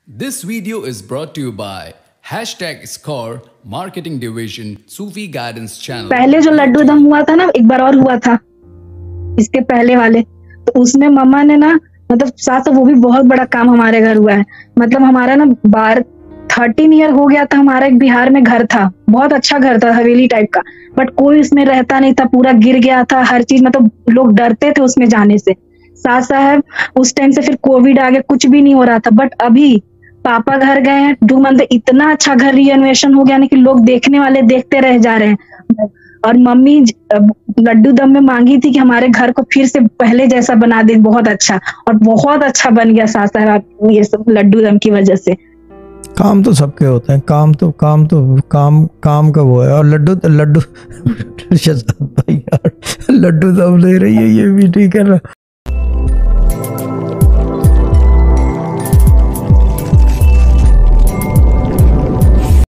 This video is brought to you by #Score Marketing Division Sufi Guidance Channel। पहले जो लड्डू दम हुआ था ना, एक बार और हुआ था इसके पहले वाले, तो उसमें मम्मा ने ना मतलब साथ वो भी बहुत बड़ा काम हमारे घर हुआ है। मतलब हमारा ना 13 ईयर हो गया था। हमारा एक बिहार में घर था, बहुत अच्छा घर था, हवेली टाइप का, बट कोई उसमें रहता नहीं था, पूरा गिर गया था हर चीज। मतलब लोग डरते थे उसमें जाने से। साथ साहब उस टाइम से फिर कोविड आ गया, कुछ भी नहीं हो रहा था। बट अभी पापा घर गए हैं 2 मंथ, इतना अच्छा घर रिनोवेशन हो गया ना कि लोग देखने वाले देखते रह जा रहे हैं। और मम्मी लड्डू दम में मांगी थी कि हमारे घर को फिर से पहले जैसा बना दे, बहुत अच्छा, और बहुत अच्छा बन गया साथ साहब ये सब लड्डू दम की वजह से। काम तो सबके होते हैं, काम का वो है। और लड्डू शहजाद भाई यार लड्डू दम ले रही है, ये भी ठीक है ना।